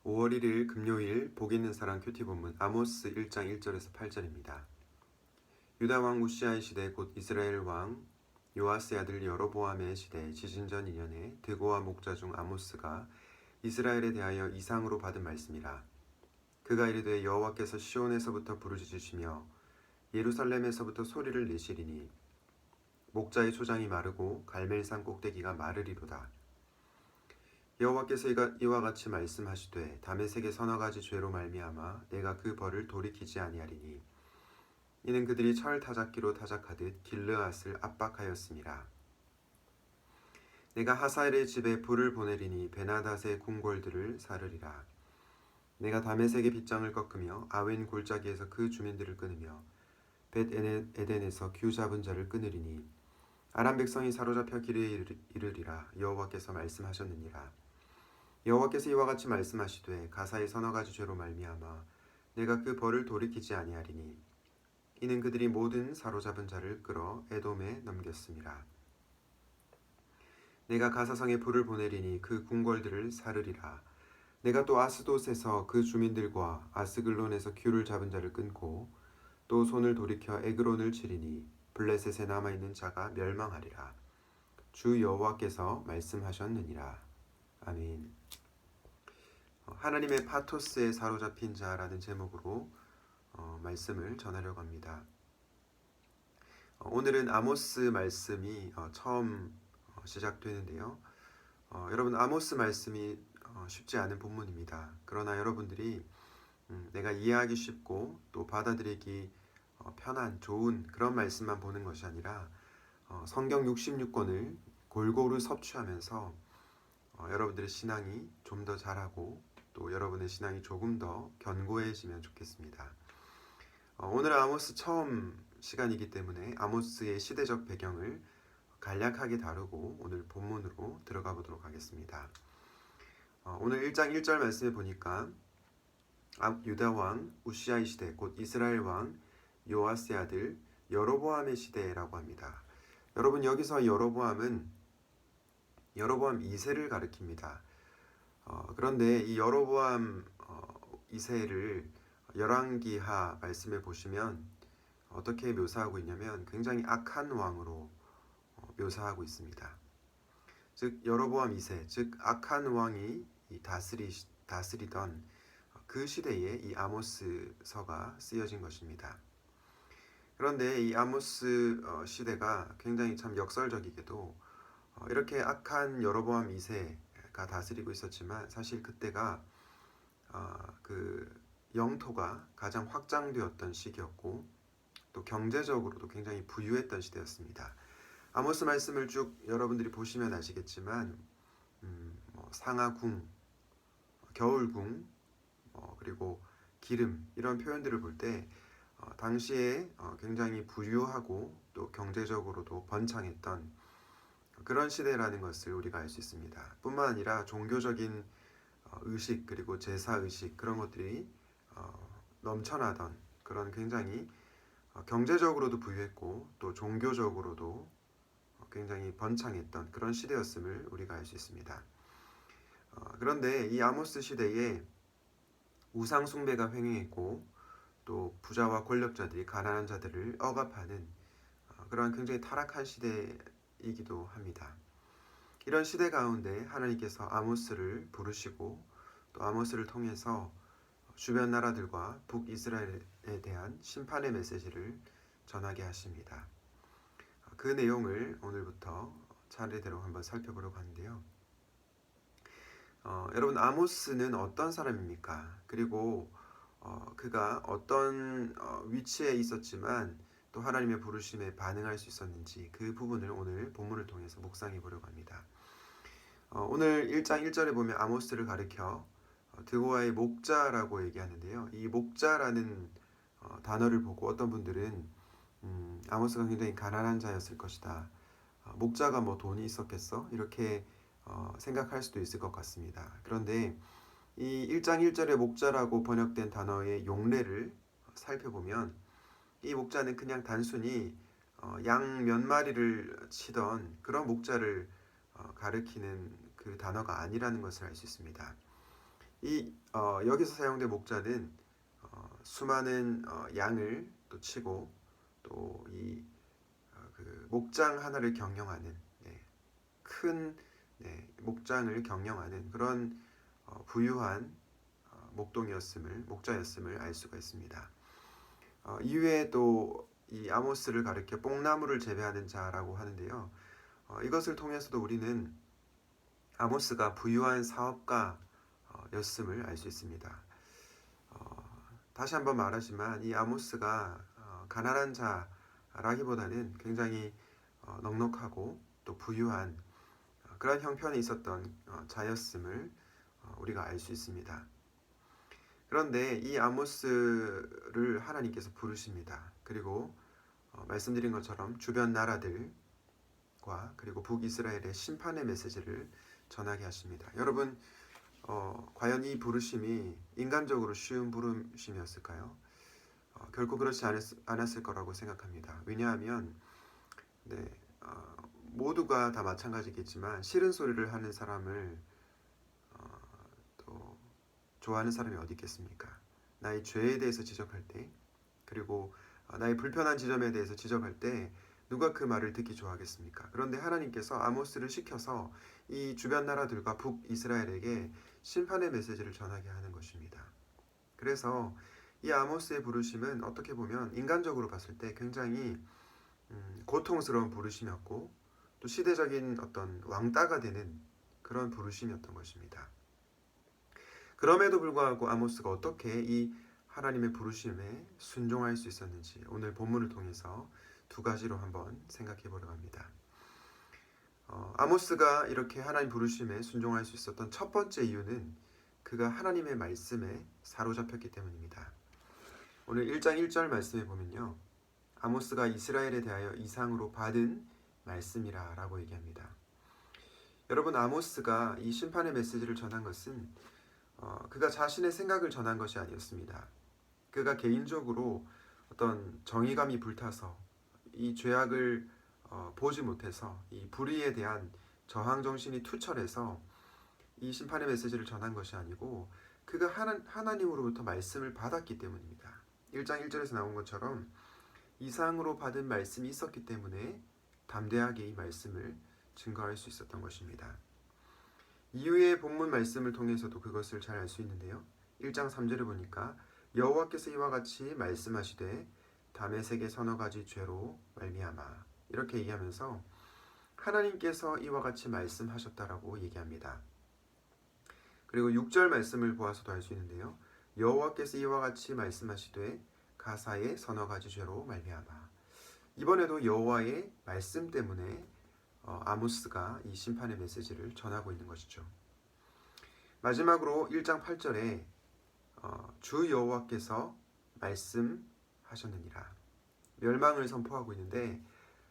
5월 1일 금요일 복 있는 사랑 큐티 본문 아모스 1장 1절에서 8절입니다. 유다 왕 우시아의 시대 곧 이스라엘 왕 요아스의 아들 여로보암의 시대 지신전 2년에 드고와 목자 중 아모스가 이스라엘에 대하여 이상으로 받은 말씀이라. 그가 이르되 여호와께서 시온에서부터 부르짖으시며 예루살렘에서부터 소리를 내시리니 목자의 초장이 마르고 갈멜산 꼭대기가 마르리로다. 여호와께서 이와 같이 말씀하시되 다메섹의 서너 가지 죄로 말미암아 내가 그 벌을 돌이키지 아니하리니 이는 그들이 철 타작기로 타작하듯 길르앗을 압박하였음이라. 내가 하사엘의 집에 불을 보내리니 베나닷의 궁궐들을 사르리라. 내가 다메섹의 빗장을 꺾으며 아웬 골짜기에서 그 주민들을 끊으며 벳 에덴에서 규 잡은 자를 끊으리니 아람 백성이 사로잡혀 길에 이르리라. 여호와께서 말씀하셨느니라. 여호와께서 이와 같이 말씀하시되 가사의 서너 가지 죄로 말미암아 내가 그 벌을 돌이키지 아니하리니 이는 그들이 모든 사로잡은 자를 끌어 에돔에 넘겼음이라. 내가 가사성에 불을 보내리니 그 궁궐들을 사르리라. 내가 또 아스돗에서 그 주민들과 아스글론에서 규를 잡은 자를 끊고 또 손을 돌이켜 에그론을 치리니 블레셋에 남아있는 자가 멸망하리라. 주 여호와께서 말씀하셨느니라. 아멘. 하나님의 파토스에 사로잡힌 자라는 제목으로 말씀을 전하려고 합니다. 오늘은 아모스 말씀이 처음 시작되는데요. 여러분, 아모스 말씀이 쉽지 않은 본문입니다. 그러나 여러분들이 내가 이해하기 쉽고 또 받아들이기 편한 좋은 그런 말씀만 보는 것이 아니라 성경 66권을 골고루 섭취하면서 여러분들의 신앙이 좀 더 자라고 또 여러분의 신앙이 조금 더 견고해지면 좋겠습니다. 오늘 아모스 처음 시간이기 때문에 아모스의 시대적 배경을 간략하게 다루고 오늘 본문으로 들어가 보도록 하겠습니다. 오늘 1장 1절 말씀에 보니까 유다 왕 우시아의 시대 곧 이스라엘 왕 요아스의 아들 여로보암의 시대라고 합니다. 여러분, 여기서 여로보암은 여로보암 2세를 가리킵니다. 그런데 이 여로보암 2세를 열왕기하 말씀에 보시면 어떻게 묘사하고 있냐면 굉장히 악한 왕으로 묘사하고 있습니다. 즉 여로보암 2세, 즉 악한 왕이 다스리던 그 시대에 이 아모스서가 쓰여진 것입니다. 그런데 이 아모스 시대가 굉장히 참 역설적이게도 이렇게 악한 여로보암 2세가 다스리고 있었지만 사실 그때가 그 영토가 가장 확장되었던 시기였고 또 경제적으로도 굉장히 부유했던 시대였습니다. 아모스 말씀을 쭉 여러분들이 보시면 아시겠지만 상하궁, 겨울궁, 그리고 기름 이런 표현들을 볼 때 당시에 굉장히 부유하고 또 경제적으로도 번창했던 그런 시대라는 것을 우리가 알 수 있습니다. 뿐만 아니라 종교적인 의식 그리고 제사의식 그런 것들이 넘쳐나던 그런 굉장히 경제적으로도 부유했고 또 종교적으로도 굉장히 번창했던 그런 시대였음을 우리가 알 수 있습니다. 그런데 이 아모스 시대에 우상 숭배가 횡행했고 또 부자와 권력자들이 가난한 자들을 억압하는 그러한 굉장히 타락한 시대이기도 합니다. 이런 시대 가운데 하나님께서 아모스를 부르시고 또 아모스를 통해서 주변 나라들과 북이스라엘에 대한 심판의 메시지를 전하게 하십니다. 그 내용을 오늘부터 차례대로 한번 살펴보려고 하는데요. 여러분, 아모스는 어떤 사람입니까? 그리고 그가 어떤 위치에 있었지만 또 하나님의 부르심에 반응할 수 있었는지 그 부분을 오늘 본문을 통해서 묵상해 보려고 합니다. 오늘 1장 1절에 보면 아모스를 가리켜 드고아의 목자라고 얘기하는데요. 이 목자라는 단어를 보고 어떤 분들은 아모스가 굉장히 가난한 자였을 것이다. 목자가 뭐 돈이 있었겠어? 이렇게 생각할 수도 있을 것 같습니다. 그런데 이 1장 1절의 목자라고 번역된 단어의 용례를 살펴보면 이 목자는 그냥 단순히 양 몇 마리를 치던 그런 목자를 가리키는 그 단어가 아니라는 것을 알 수 있습니다. 여기서 사용된 목자는 수많은 양을 또 치고 또 그 목장 하나를 경영하는, 네, 큰, 네, 목장을 경영하는 그런 부유한 목자였음을 알 수가 있습니다. 이외에 또 이 아모스를 가리켜 뽕나무를 재배하는 자라고 하는데요. 이것을 통해서도 우리는 아모스가 부유한 사업가였음을 알 수 있습니다. 다시 한번 말하지만 이 아모스가 가난한 자라기보다는 굉장히 넉넉하고 또 부유한 그런 형편에 있었던 자였음을 우리가 알 수 있습니다. 그런데 이 아모스를 하나님께서 부르십니다. 그리고 말씀드린 것처럼 주변 나라들과 그리고 북이스라엘의 심판의 메시지를 전하게 하십니다. 여러분, 과연 이 부르심이 인간적으로 쉬운 부르심이었을까요? 결코 그렇지 않았을 거라고 생각합니다. 왜냐하면 네, 모두가 다 마찬가지겠지만 싫은 소리를 하는 사람을 또 좋아하는 사람이 어디 있겠습니까? 나의 죄에 대해서 지적할 때, 그리고 나의 불편한 지점에 대해서 지적할 때 누가 그 말을 듣기 좋아하겠습니까? 그런데 하나님께서 아모스를 시켜서 이 주변 나라들과 북이스라엘에게 심판의 메시지를 전하게 하는 것입니다. 그래서 이 아모스의 부르심은 어떻게 보면 인간적으로 봤을 때 굉장히 고통스러운 부르심이었고 또 시대적인 어떤 왕따가 되는 그런 부르심이었던 것입니다. 그럼에도 불구하고 아모스가 어떻게 이 하나님의 부르심에 순종할 수 있었는지 오늘 본문을 통해서 두 가지로 한번 생각해 보려고 합니다. 아모스가 이렇게 하나님 부르심에 순종할 수 있었던 첫 번째 이유는 그가 하나님의 말씀에 사로잡혔기 때문입니다. 오늘 1장 1절 말씀에 보면요. 아모스가 이스라엘에 대하여 이상으로 받은 말씀이라 라고 얘기합니다. 여러분, 아모스가 이 심판의 메시지를 전한 것은 그가 자신의 생각을 전한 것이 아니었습니다. 그가 개인적으로 어떤 정의감이 불타서 이 죄악을 보지 못해서 이 불의에 대한 저항 정신이 투철해서 이 심판의 메시지를 전한 것이 아니고 그가 하나님으로부터 말씀을 받았기 때문입니다. 1장 1절에서 나온 것처럼 이상으로 받은 말씀이 있었기 때문에 담대하게 이 말씀을 증거할 수 있었던 것입니다. 이후의 본문 말씀을 통해서도 그것을 잘 알 수 있는데요. 1장 3절에 보니까 여호와께서 이와 같이 말씀하시되 다메섹의 서너 가지 죄로 말미암아 이렇게 얘기하면서 하나님께서 이와 같이 말씀하셨다라고 얘기합니다. 그리고 6절 말씀을 보아서도 알 수 있는데요. 여호와께서 이와 같이 말씀하시되 가사의 서너 가지 죄로 말미암아. 이번에도 여호와의 말씀 때문에 아모스가 이 심판의 메시지를 전하고 있는 것이죠. 마지막으로 1장 8절에 주 여호와께서 말씀하셨느니라. 멸망을 선포하고 있는데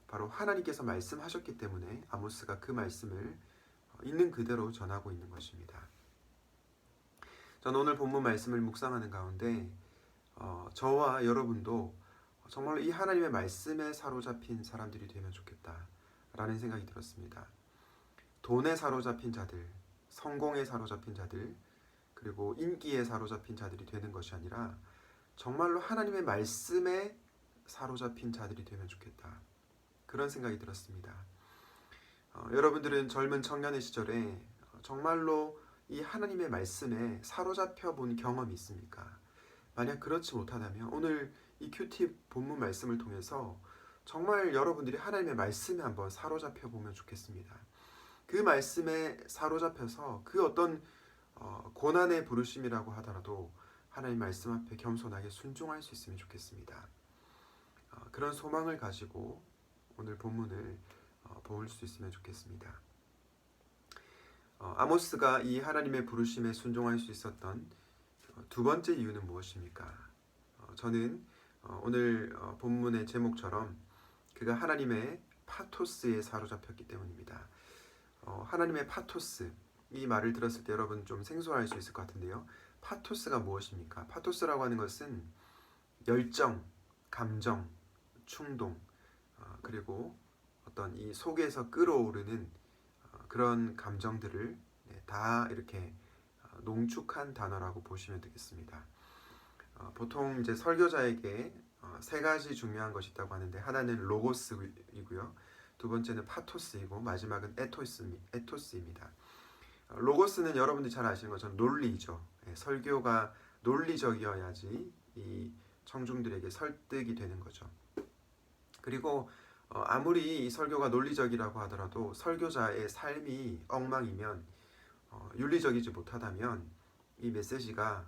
바로 하나님께서 말씀하셨기 때문에 아모스가 그 말씀을 있는 그대로 전하고 있는 것입니다. 저는 오늘 본문 말씀을 묵상하는 가운데 저와 여러분도 정말로 이 하나님의 말씀에 사로잡힌 사람들이 되면 좋겠다라는 생각이 들었습니다. 돈에 사로잡힌 자들, 성공에 사로잡힌 자들, 그리고 인기에 사로잡힌 자들이 되는 것이 아니라 정말로 하나님의 말씀에 사로잡힌 자들이 되면 좋겠다. 그런 생각이 들었습니다. 여러분들은 젊은 청년의 시절에 정말로 이 하나님의 말씀에 사로잡혀 본 경험이 있습니까? 만약 그렇지 못하다면 오늘 이 큐티 본문 말씀을 통해서 정말 여러분들이 하나님의 말씀에 한번 사로잡혀 보면 좋겠습니다. 그 말씀에 사로잡혀서 그 어떤 고난의 부르심이라고 하더라도 하나님 말씀 앞에 겸손하게 순종할 수 있으면 좋겠습니다. 그런 소망을 가지고 오늘 본문을 볼 수 있으면 좋겠습니다. 아모스가 이 하나님의 부르심에 순종할 수 있었던 두 번째 이유는 무엇입니까? 저는 오늘 본문의 제목처럼 그가 하나님의 파토스에 사로잡혔기 때문입니다. 하나님의 파토스, 이 말을 들었을 때 여러분 좀 생소할 수 있을 것 같은데요. 파토스가 무엇입니까? 파토스라고 하는 것은 열정, 감정, 충동, 그리고 어떤 이 속에서 끓어오르는 그런 감정들을 다 이렇게 농축한 단어라고 보시면 되겠습니다. 보통 이제 설교자에게 세 가지 중요한 것이 있다고 하는데, 하나는 로고스이고요, 두 번째는 파토스이고, 마지막은 에토스입니다. 로고스는 여러분들이 잘 아시는 것처럼 논리죠. 설교가 논리적이어야지 이 청중들에게 설득이 되는 거죠. 그리고 아무리 이 설교가 논리적이라고 하더라도 설교자의 삶이 엉망이면, 윤리적이지 못하다면 이 메시지가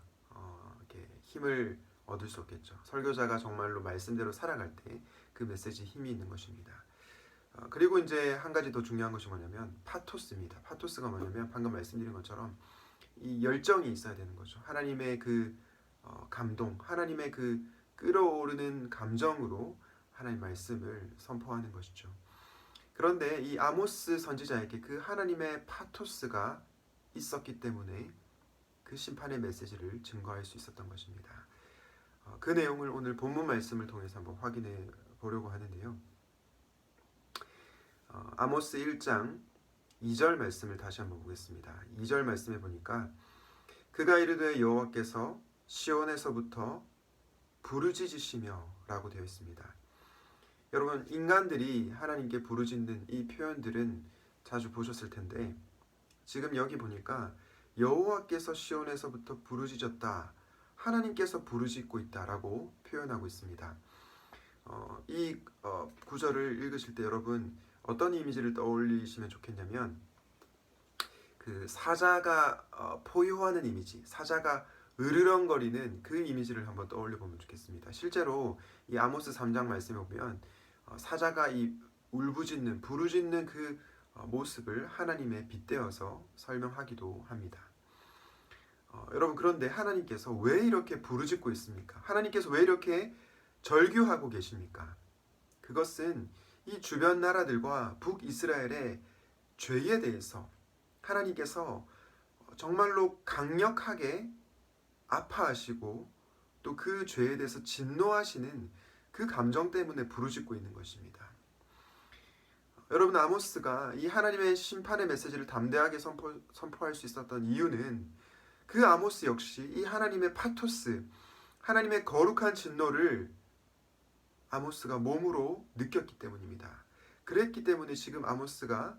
이렇게 힘을 얻을 수 없겠죠. 설교자가 정말로 말씀대로 살아갈 때 그 메시지 힘이 있는 것입니다. 그리고 이제 한 가지 더 중요한 것이 뭐냐면 파토스입니다. 파토스가 뭐냐면 방금 말씀드린 것처럼 이 열정이 있어야 되는 거죠. 하나님의 그 감동, 하나님의 그 끓어오르는 감정으로 하나님 말씀을 선포하는 것이죠. 그런데 이 아모스 선지자에게 그 하나님의 파토스가 있었기 때문에 그 심판의 메시지를 증거할 수 있었던 것입니다. 그 내용을 오늘 본문 말씀을 통해서 한번 확인해 보려고 하는데요. 아모스 1장 2절 말씀을 다시 한번 보겠습니다. 2절 말씀에 보니까 그가 이르되 여호와께서 시온에서부터 부르짖으시며 라고 되어 있습니다. 여러분, 인간들이 하나님께 부르짖는 이 표현들은 자주 보셨을 텐데, 지금 여기 보니까 여호와께서 시온에서부터 부르짖었다, 하나님께서 부르짖고 있다라고 표현하고 있습니다. 이 구절을 읽으실 때 여러분 어떤 이미지를 떠올리시면 좋겠냐면, 그 사자가 포효하는 이미지, 사자가 으르렁거리는 그 이미지를 한번 떠올려 보면 좋겠습니다. 실제로 이 아모스 3장 말씀에 보면 사자가 이 울부짖는, 부르짖는 그 모습을 하나님에 빗대어서 설명하기도 합니다. 여러분, 그런데 하나님께서 왜 이렇게 부르짖고 있습니까? 하나님께서 왜 이렇게 절규하고 계십니까? 그것은 이 주변 나라들과 북이스라엘의 죄에 대해서 하나님께서 정말로 강력하게 아파하시고 또 그 죄에 대해서 진노하시는 그 감정 때문에 부르짖고 있는 것입니다. 여러분, 아모스가 이 하나님의 심판의 메시지를 담대하게 선포할 수 있었던 이유는 그 아모스 역시 이 하나님의 파토스, 하나님의 거룩한 진노를 아모스가 몸으로 느꼈기 때문입니다. 그랬기 때문에 지금 아모스가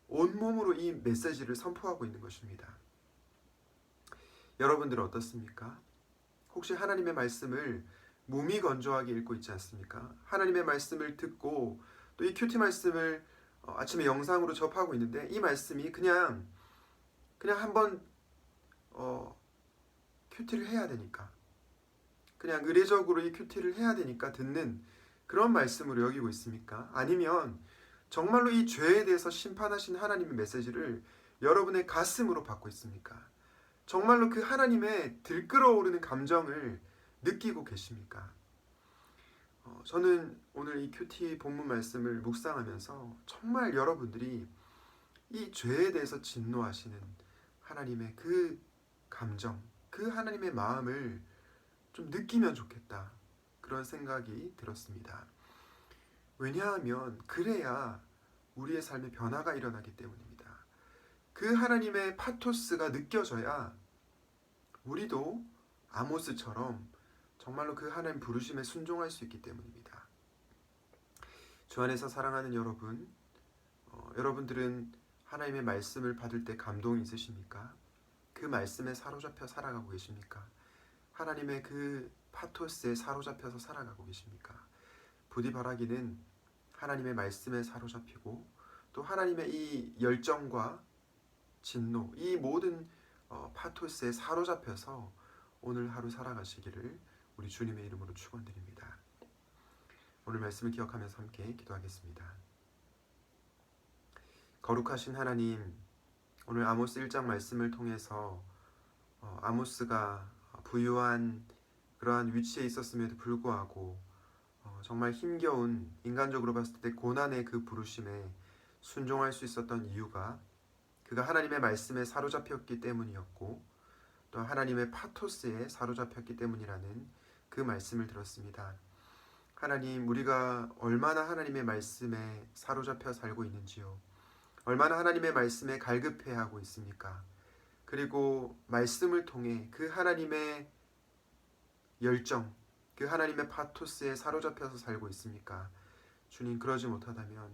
온몸으로 이 메시지를 선포하고 있는 것입니다. 여러분들은 어떻습니까? 혹시 하나님의 말씀을 무미건조하게 읽고 있지 않습니까? 하나님의 말씀을 듣고 또 이 큐티 말씀을 아침에 영상으로 접하고 있는데, 이 말씀이 그냥 한번 큐티를 해야 되니까, 그냥 의례적으로 이 큐티를 해야 되니까 듣는 그런 말씀으로 여기고 있습니까? 아니면 정말로 이 죄에 대해서 심판하신 하나님의 메시지를 여러분의 가슴으로 받고 있습니까? 정말로 그 하나님의 들끓어오르는 감정을 느끼고 계십니까? 저는 오늘 이 큐티 본문 말씀을 묵상하면서 정말 여러분들이 이 죄에 대해서 진노하시는 하나님의 그 감정, 그 하나님의 마음을 좀 느끼면 좋겠다, 그런 생각이 들었습니다. 왜냐하면 그래야 우리의 삶에 변화가 일어나기 때문입니다. 그 하나님의 파토스가 느껴져야 우리도 아모스처럼 정말로 그 하나님 부르심에 순종할 수 있기 때문입니다. 주 안에서 사랑하는 여러분, 여러분들은 하나님의 말씀을 받을 때 감동이 있으십니까? 그 말씀에 사로잡혀 살아가고 계십니까? 하나님의 그 파토스에 사로잡혀서 살아가고 계십니까? 부디 바라기는 하나님의 말씀에 사로잡히고 또 하나님의 이 열정과 진노, 이 모든 파토스에 사로잡혀서 오늘 하루 살아가시기를 우리 주님의 이름으로 축원드립니다. 오늘 말씀을 기억하면서 함께 기도하겠습니다. 거룩하신 하나님, 오늘 아모스 1장 말씀을 통해서 아모스가 부유한 그러한 위치에 있었음에도 불구하고 정말 힘겨운, 인간적으로 봤을 때 고난의 그 부르심에 순종할 수 있었던 이유가 그가 하나님의 말씀에 사로잡혔기 때문이었고 또 하나님의 파토스에 사로잡혔기 때문이라는 그 말씀을 들었습니다. 하나님, 우리가 얼마나 하나님의 말씀에 사로잡혀 살고 있는지요, 얼마나 하나님의 말씀에 갈급해하고 있습니까? 그리고 말씀을 통해 그 하나님의 열정, 그 하나님의 파토스에 사로잡혀서 살고 있습니까? 주님, 그러지 못하다면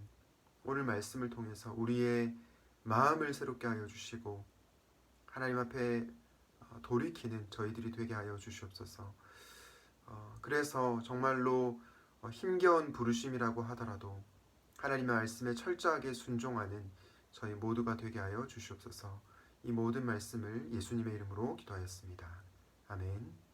오늘 말씀을 통해서 우리의 마음을 새롭게 하여 주시고 하나님 앞에 돌이키는 저희들이 되게 하여 주시옵소서. 그래서 정말로 힘겨운 부르심이라고 하더라도 하나님의 말씀에 철저하게 순종하는 저희 모두가 되게 하여 주시옵소서. 이 모든 말씀을 예수님의 이름으로 기도하였습니다. 아멘.